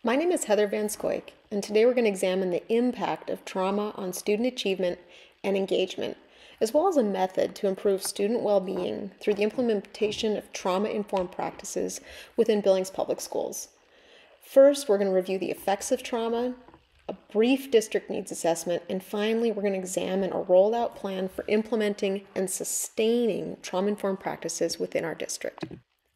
My name is Heather Van Scoik, and today we're going to examine the impact of trauma on student achievement and engagement, as well as a method to improve student well-being through the implementation of trauma-informed practices within Billings Public Schools. First, we're going to review the effects of trauma, a brief district needs assessment, and finally, we're going to examine a rollout plan for implementing and sustaining trauma-informed practices within our district.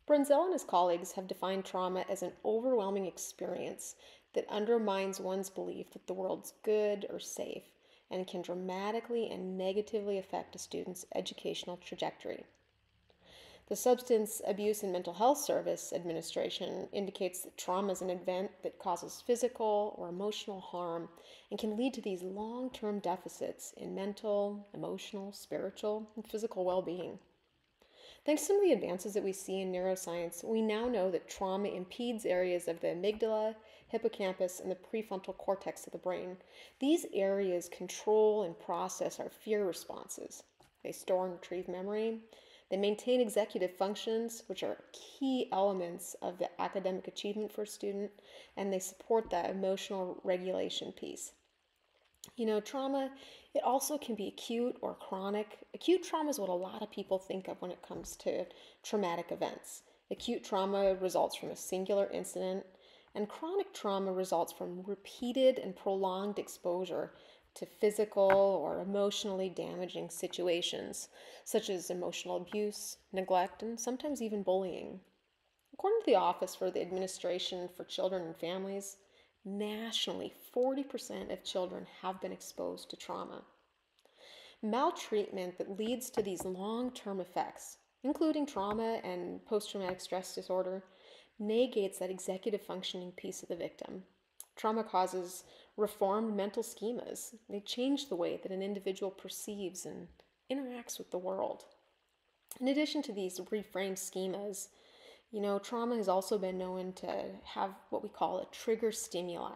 Brunzell and his colleagues have defined trauma as an overwhelming experience that undermines one's belief that the world's good or safe and can dramatically and negatively affect a student's educational trajectory. The Substance Abuse and Mental Health Service Administration indicates that trauma is an event that causes physical or emotional harm and can lead to these long-term deficits in mental, emotional, spiritual, and physical well-being. Thanks to some of the advances that we see in neuroscience, we now know that trauma impedes areas of the amygdala, hippocampus, and the prefrontal cortex of the brain. These areas control and process our fear responses. They store and retrieve memory. They maintain executive functions, which are key elements of the academic achievement for a student, and they support that emotional regulation piece. Trauma, it also can be acute or chronic. Acute trauma is what a lot of people think of when it comes to traumatic events. Acute trauma results from a singular incident, and chronic trauma results from repeated and prolonged exposure to physical or emotionally damaging situations, such as emotional abuse, neglect, and sometimes even bullying. According to the Office for the Administration for Children and Families, nationally, 40% of children have been exposed to trauma. Maltreatment that leads to these long-term effects, including trauma and post-traumatic stress disorder, negates that executive functioning piece of the victim. Trauma causes reformed mental schemas. They change the way that an individual perceives and interacts with the world. In addition to these reframed schemas, trauma has also been known to have what we call a trigger stimuli.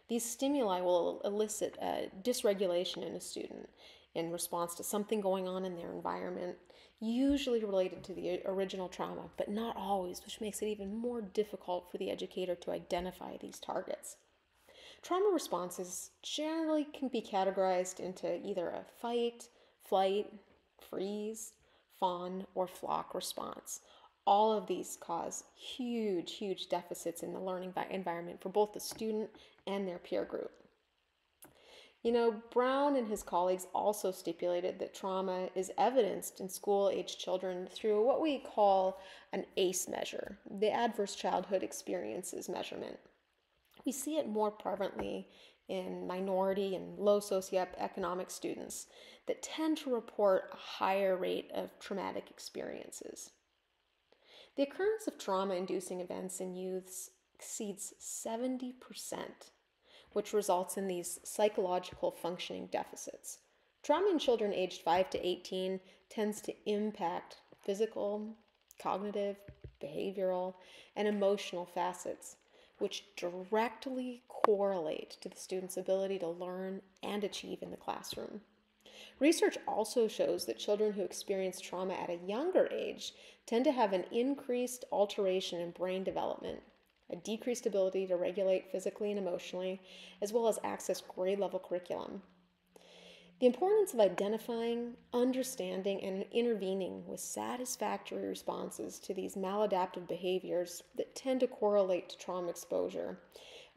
These stimuli will elicit a dysregulation in a student in response to something going on in their environment, usually related to the original trauma, but not always, which makes it even more difficult for the educator to identify these targets. Trauma responses generally can be categorized into either a fight, flight, freeze, fawn, or flock response. All of these cause huge deficits in the learning environment for both the student and their peer group. Brown and his colleagues also stipulated that trauma is evidenced in school-aged children through what we call an ACE measure, the Adverse Childhood Experiences measurement. We see it more prevalently in minority and low socioeconomic students that tend to report a higher rate of traumatic experiences. The occurrence of trauma-inducing events in youths exceeds 70%, which results in these psychological functioning deficits. Trauma in children aged 5 to 18 tends to impact physical, cognitive, behavioral, and emotional facets, which directly correlate to the student's ability to learn and achieve in the classroom. Research also shows that children who experience trauma at a younger age tend to have an increased alteration in brain development, a decreased ability to regulate physically and emotionally, as well as access grade-level curriculum. The importance of identifying, understanding, and intervening with satisfactory responses to these maladaptive behaviors that tend to correlate to trauma exposure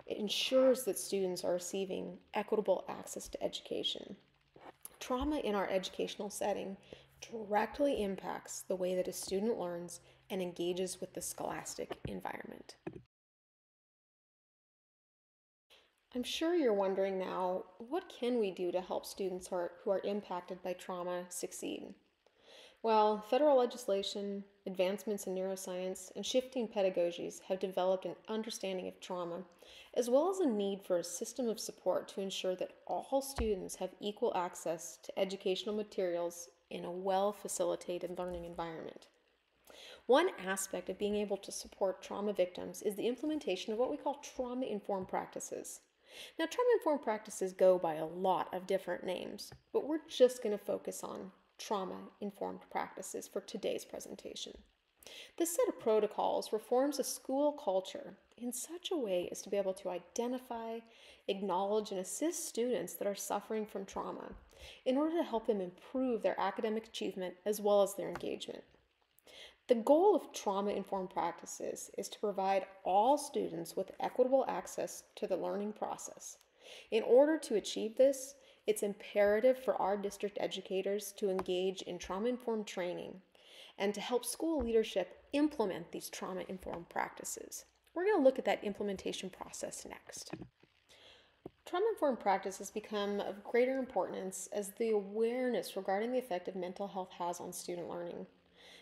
ensures that students are receiving equitable access to education. Trauma in our educational setting directly impacts the way that a student learns and engages with the scholastic environment. I'm sure you're wondering now, what can we do to help students who are impacted by trauma succeed? Well, federal legislation, advancements in neuroscience, and shifting pedagogies have developed an understanding of trauma, as well as a need for a system of support to ensure that all students have equal access to educational materials in a well-facilitated learning environment. One aspect of being able to support trauma victims is the implementation of what we call trauma-informed practices. Now, trauma-informed practices go by a lot of different names, but we're just going to focus on trauma-informed practices for today's presentation. This set of protocols reforms a school culture in such a way as to be able to identify, acknowledge, and assist students that are suffering from trauma in order to help them improve their academic achievement as well as their engagement. The goal of trauma-informed practices is to provide all students with equitable access to the learning process. In order to achieve this, it's imperative for our district educators to engage in trauma-informed training and to help school leadership implement these trauma-informed practices. We're going to look at that implementation process next. Trauma-informed practices become of greater importance as the awareness regarding the effect of mental health has on student learning.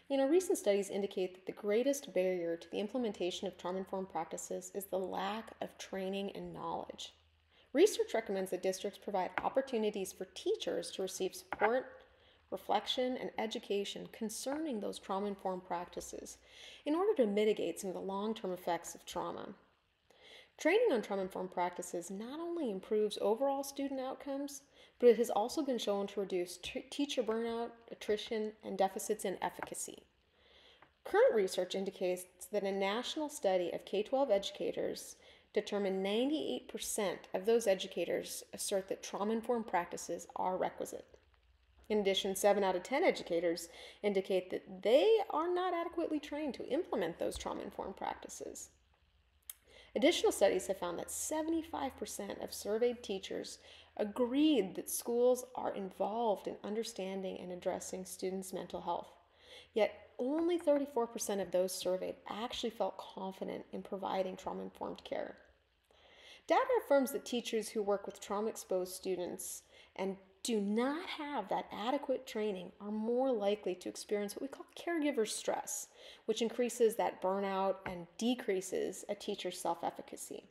Recent studies indicate that the greatest barrier to the implementation of trauma-informed practices is the lack of training and knowledge. Research recommends that districts provide opportunities for teachers to receive support, reflection, and education concerning those trauma-informed practices in order to mitigate some of the long-term effects of trauma. Training on trauma-informed practices not only improves overall student outcomes, but it has also been shown to reduce teacher burnout, attrition, and deficits in efficacy. Current research indicates that a national study of K-12 educators determined 98% of those educators assert that trauma-informed practices are requisite. In addition, 7 out of 10 educators indicate that they are not adequately trained to implement those trauma-informed practices. Additional studies have found that 75% of surveyed teachers agreed that schools are involved in understanding and addressing students' mental health. Yet only 34% of those surveyed actually felt confident in providing trauma-informed care. Data affirms that teachers who work with trauma-exposed students and do not have that adequate training are more likely to experience what we call caregiver stress, which increases that burnout and decreases a teacher's self-efficacy.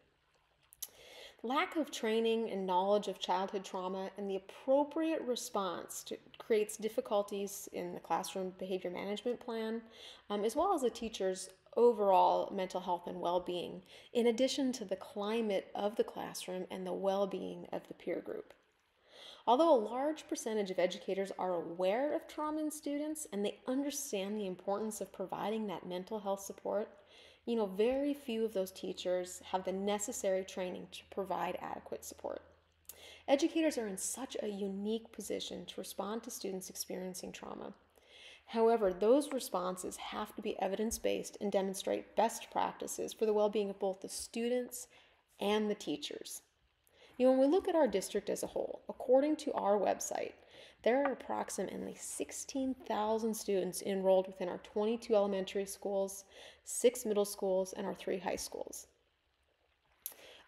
Lack of training and knowledge of childhood trauma and the appropriate response creates difficulties in the classroom behavior management plan, as well as a teacher's overall mental health and well-being, in addition to the climate of the classroom and the well-being of the peer group. Although a large percentage of educators are aware of trauma in students and they understand the importance of providing that mental health support, very few of those teachers have the necessary training to provide adequate support. Educators are in such a unique position to respond to students experiencing trauma. However, those responses have to be evidence-based and demonstrate best practices for the well-being of both the students and the teachers. When we look at our district as a whole, according to our website, there are approximately 16,000 students enrolled within our 22 elementary schools, 6 middle schools, and our 3 high schools.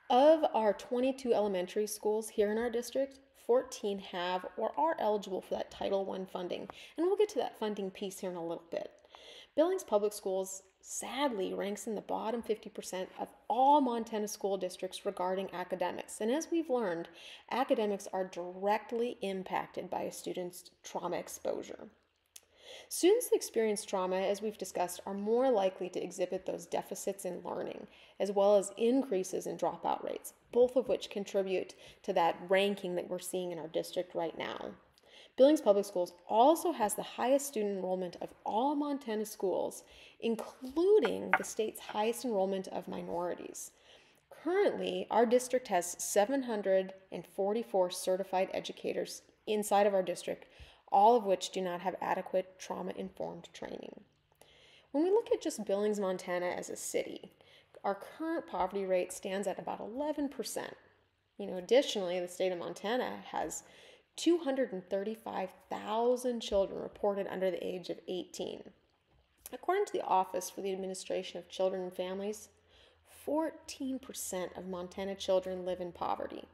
Of our 22 elementary schools here in our district, 14 have or are eligible for that Title I funding, and we'll get to that funding piece here in a little bit. Billings Public Schools sadly ranks in the bottom 50% of all Montana school districts regarding academics. And as we've learned, academics are directly impacted by a student's trauma exposure. Students that experience trauma, as we've discussed, are more likely to exhibit those deficits in learning, as well as increases in dropout rates, both of which contribute to that ranking that we're seeing in our district right now. Billings Public Schools also has the highest student enrollment of all Montana schools, including the state's highest enrollment of minorities. Currently, our district has 744 certified educators inside of our district, all of which do not have adequate trauma-informed training. When we look at just Billings, Montana as a city, our current poverty rate stands at about 11%. Additionally, the state of Montana has 235,000 children reported under the age of 18. According to the Office for the Administration of Children and Families, 14% of Montana children live in poverty.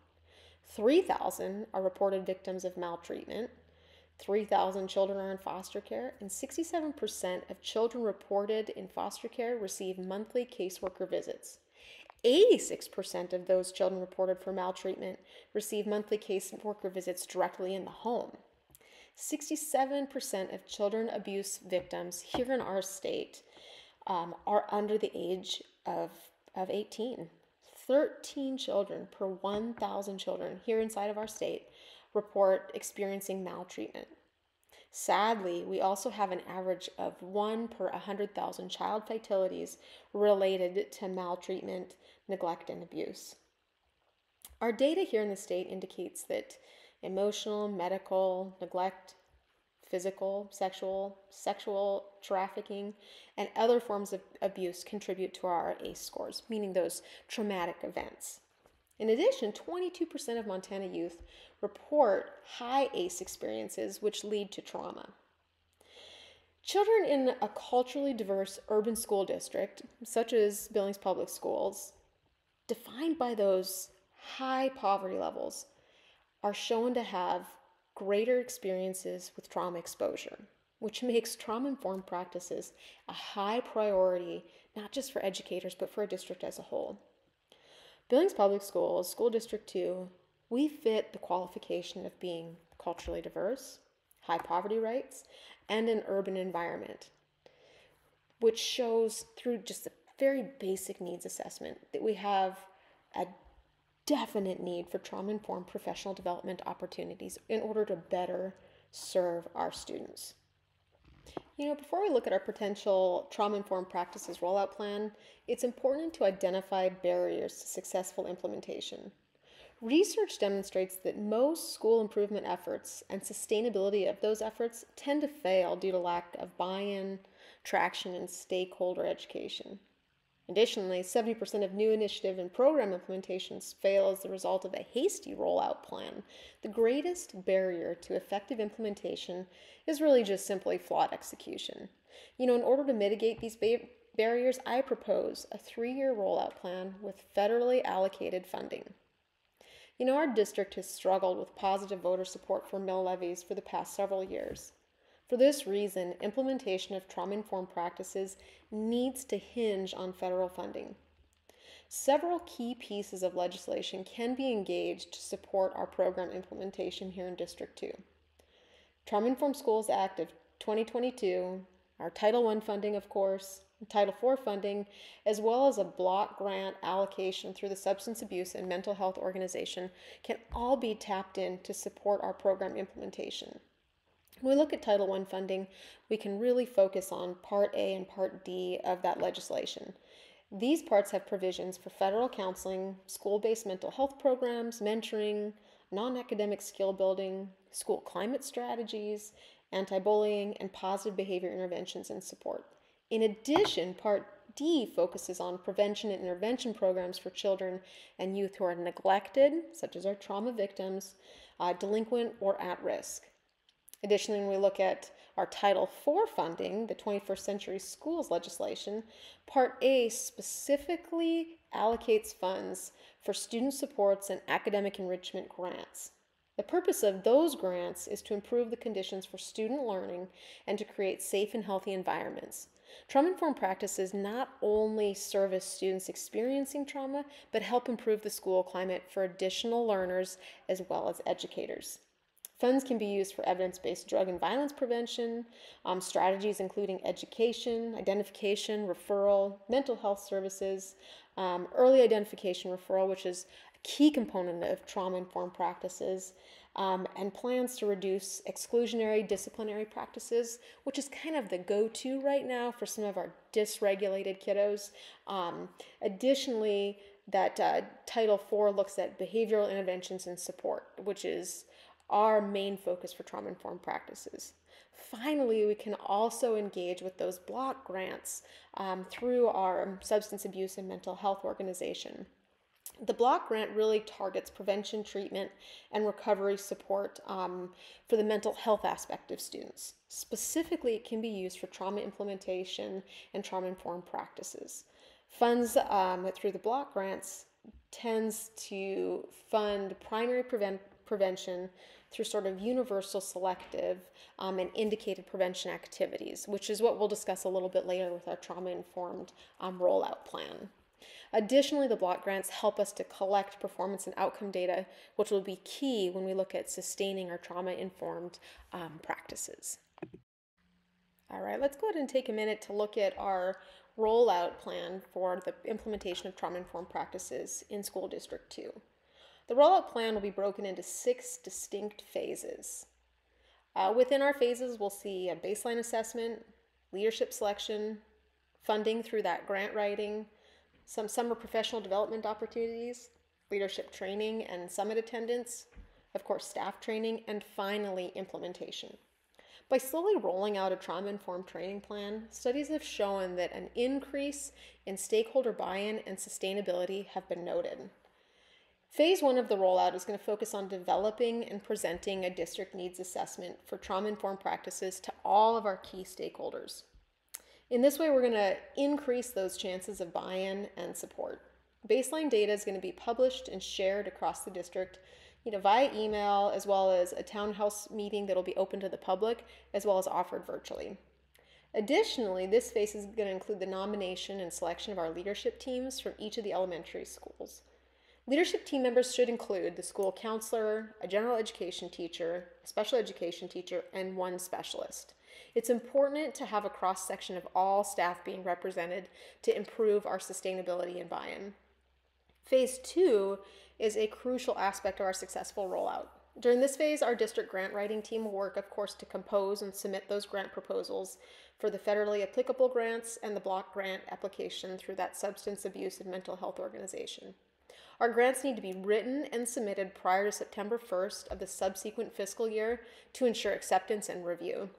3,000 are reported victims of maltreatment. 3,000 children are in foster care, and 67% of children reported in foster care receive monthly caseworker visits. 86% of those children reported for maltreatment receive monthly caseworker visits directly in the home. 67% of children abuse victims here in our state are under the age of 18. 13 children per 1,000 children here inside of our state report experiencing maltreatment. Sadly, we also have an average of 1 per 100,000 child fatalities related to maltreatment, neglect, and abuse. Our data here in the state indicates that emotional, medical, neglect, physical, sexual trafficking, and other forms of abuse contribute to our ACE scores, meaning those traumatic events. In addition, 22% of Montana youth report high ACE experiences, which lead to trauma. Children in a culturally diverse urban school district, such as Billings Public Schools, defined by those high poverty levels, are shown to have greater experiences with trauma exposure, which makes trauma-informed practices a high priority, not just for educators, but for a district as a whole. Billings Public Schools, School District 2, we fit the qualification of being culturally diverse, high poverty rates, and an urban environment, which shows through just a very basic needs assessment that we have a definite need for trauma-informed professional development opportunities in order to better serve our students. Before we look at our potential trauma-informed practices rollout plan, it's important to identify barriers to successful implementation. Research demonstrates that most school improvement efforts and sustainability of those efforts tend to fail due to lack of buy-in, traction, and stakeholder education. Additionally, 70% of new initiative and program implementations fail as the result of a hasty rollout plan. The greatest barrier to effective implementation is really just simply flawed execution. In order to mitigate these barriers, I propose a 3-year rollout plan with federally allocated funding. Our district has struggled with positive voter support for mill levies for the past several years. For this reason, implementation of trauma-informed practices needs to hinge on federal funding. Several key pieces of legislation can be engaged to support our program implementation here in District 2. Trauma-Informed Schools Act of 2022, our Title I funding, of course, Title IV funding, as well as a block grant allocation through the Substance Abuse and Mental Health Organization can all be tapped in to support our program implementation. When we look at Title I funding, we can really focus on Part A and Part D of that legislation. These parts have provisions for federal counseling, school-based mental health programs, mentoring, non-academic skill building, school climate strategies, anti-bullying, and positive behavior interventions and support. In addition, Part D focuses on prevention and intervention programs for children and youth who are neglected, such as our trauma victims, delinquent, or at risk. Additionally, when we look at our Title IV funding, the 21st Century Schools legislation, Part A specifically allocates funds for student supports and academic enrichment grants. The purpose of those grants is to improve the conditions for student learning and to create safe and healthy environments. Trauma-informed practices not only service students experiencing trauma, but help improve the school climate for additional learners as well as educators. Funds can be used for evidence-based drug and violence prevention, strategies including education, identification, referral, mental health services, early identification referral, which is a key component of trauma-informed practices, and plans to reduce exclusionary disciplinary practices, which is kind of the go-to right now for some of our dysregulated kiddos. Additionally, that Title IV looks at behavioral interventions and support, which is our main focus for trauma-informed practices. Finally, we can also engage with those block grants through our substance abuse and mental health organization. The block grant really targets prevention, treatment, and recovery support for the mental health aspect of students. Specifically, it can be used for trauma implementation and trauma-informed practices. Funds through the block grants tends to fund primary prevention through sort of universal selective and indicated prevention activities, which is what we'll discuss a little bit later with our trauma-informed rollout plan. Additionally, the block grants help us to collect performance and outcome data, which will be key when we look at sustaining our trauma-informed practices. All right, let's go ahead and take a minute to look at our rollout plan for the implementation of trauma-informed practices in School District 2. The rollout plan will be broken into 6 distinct phases. Within our phases, we'll see a baseline assessment, leadership selection, funding through that grant writing, some summer professional development opportunities, leadership training and summit attendance, of course, staff training, and finally, implementation. By slowly rolling out a trauma-informed training plan, studies have shown that an increase in stakeholder buy-in and sustainability have been noted. Phase 1 of the rollout is going to focus on developing and presenting a district needs assessment for trauma-informed practices to all of our key stakeholders. In this way, we're going to increase those chances of buy-in and support. Baseline data is going to be published and shared across the district, via email, as well as a townhouse meeting that'll be open to the public, as well as offered virtually. Additionally, this phase is going to include the nomination and selection of our leadership teams from each of the elementary schools. Leadership team members should include the school counselor, a general education teacher, a special education teacher, and one specialist. It's important to have a cross-section of all staff being represented to improve our sustainability and buy-in. Phase 2 is a crucial aspect of our successful rollout. During this phase, our district grant writing team will work, of course, to compose and submit those grant proposals for the federally applicable grants and the block grant application through that substance abuse and mental health organization. Our grants need to be written and submitted prior to September 1st of the subsequent fiscal year to ensure acceptance and review.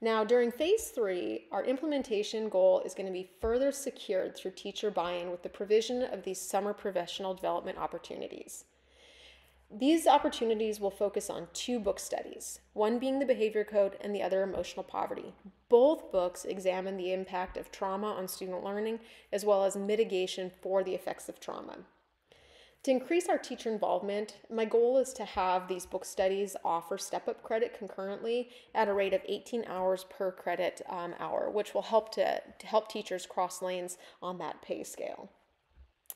Now, during phase 3, our implementation goal is going to be further secured through teacher buy-in with the provision of these summer professional development opportunities. These opportunities will focus on 2 book studies, one being the Behavior Code and the other Emotional Poverty. Both books examine the impact of trauma on student learning as well as mitigation for the effects of trauma. To increase our teacher involvement, my goal is to have these book studies offer step-up credit concurrently at a rate of 18 hours per credit hour, which will help to help teachers cross lanes on that pay scale.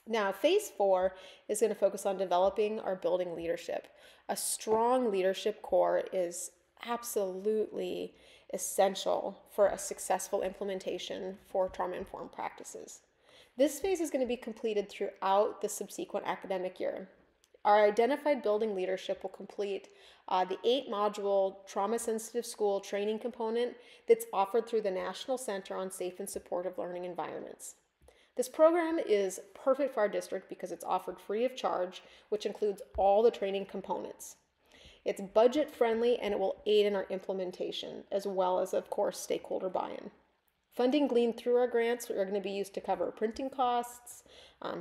Now, phase 4 is going to focus on developing our building leadership. A strong leadership core is absolutely essential for a successful implementation for trauma-informed practices. This phase is going to be completed throughout the subsequent academic year. Our identified building leadership will complete the 8-module trauma-sensitive school training component that's offered through the National Center on Safe and Supportive Learning Environments. This program is perfect for our district because it's offered free of charge, which includes all the training components. It's budget friendly and it will aid in our implementation, as well as, of course, stakeholder buy-in. Funding gleaned through our grants are going to be used to cover printing costs,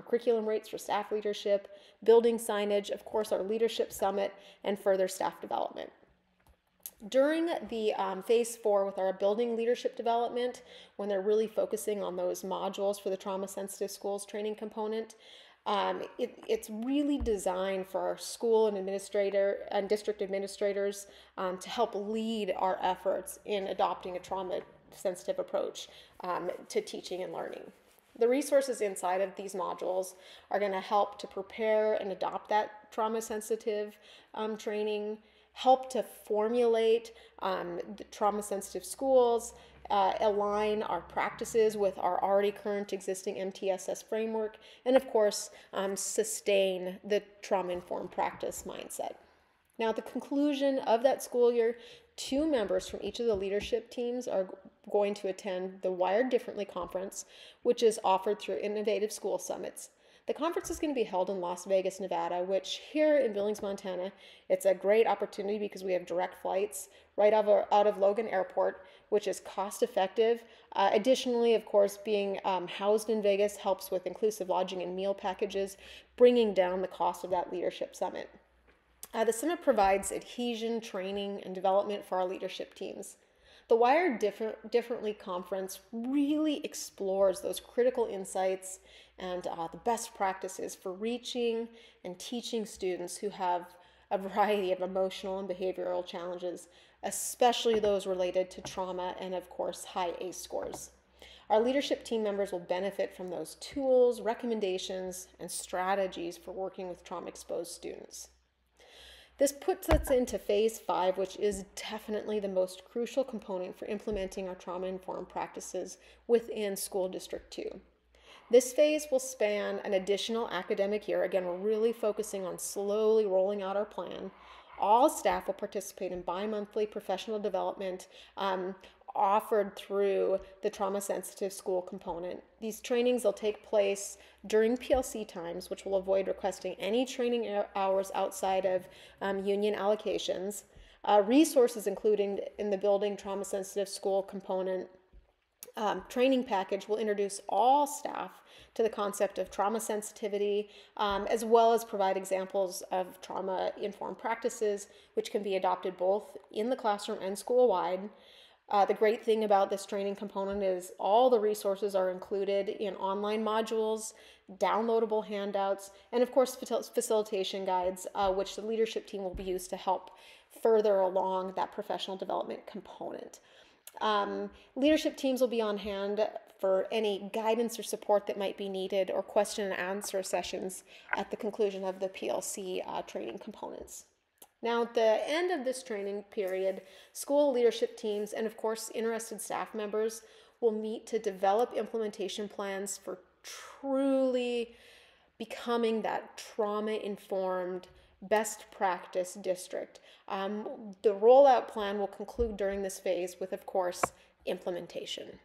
curriculum rates for staff leadership, building signage, of course, our leadership summit, and further staff development. During the phase 4 with our building leadership development, when they're really focusing on those modules for the trauma-sensitive schools training component, it's really designed for our school and district administrators to help lead our efforts in adopting a trauma-sensitive approach to teaching and learning. The resources inside of these modules are going to help to prepare and adopt that trauma-sensitive training, help to formulate the trauma-sensitive schools, align our practices with our already current existing MTSS framework, and of course, sustain the trauma-informed practice mindset. Now, at the conclusion of that school year, 2 members from each of the leadership teams are going to attend the Wired Differently conference, which is offered through Innovative School Summits. The conference is going to be held in Las Vegas, Nevada, which here in Billings, Montana, it's a great opportunity because we have direct flights right out of Logan Airport, which is cost effective. Additionally, of course, being housed in Vegas helps with inclusive lodging and meal packages, bringing down the cost of that leadership summit. The summit provides adhesion, training, and development for our leadership teams. The Wired Differently conference really explores those critical insights and the best practices for reaching and teaching students who have a variety of emotional and behavioral challenges, especially those related to trauma and, of course, high ACE scores. Our leadership team members will benefit from those tools, recommendations, and strategies for working with trauma-exposed students. This puts us into phase 5, which is definitely the most crucial component for implementing our trauma-informed practices within School District 2. This phase will span an additional academic year. Again, we're really focusing on slowly rolling out our plan. All staff will participate in bi-monthly professional development offered through the trauma-sensitive school component. These trainings will take place during PLC times, which will avoid requesting any training hours outside of union allocations. Resources included in the building trauma-sensitive school component training package will introduce all staff to the concept of trauma sensitivity, as well as provide examples of trauma-informed practices, which can be adopted both in the classroom and school-wide. The great thing about this training component is all the resources are included in online modules, downloadable handouts, and of course facilitation guides, which the leadership team will be used to help further along that professional development component. Leadership teams will be on hand for any guidance or support that might be needed, or question and answer sessions at the conclusion of the PLC training components. Now, at the end of this training period, school leadership teams and, of course, interested staff members will meet to develop implementation plans for truly becoming that trauma-informed best practice district. The rollout plan will conclude during this phase with, of course, implementation.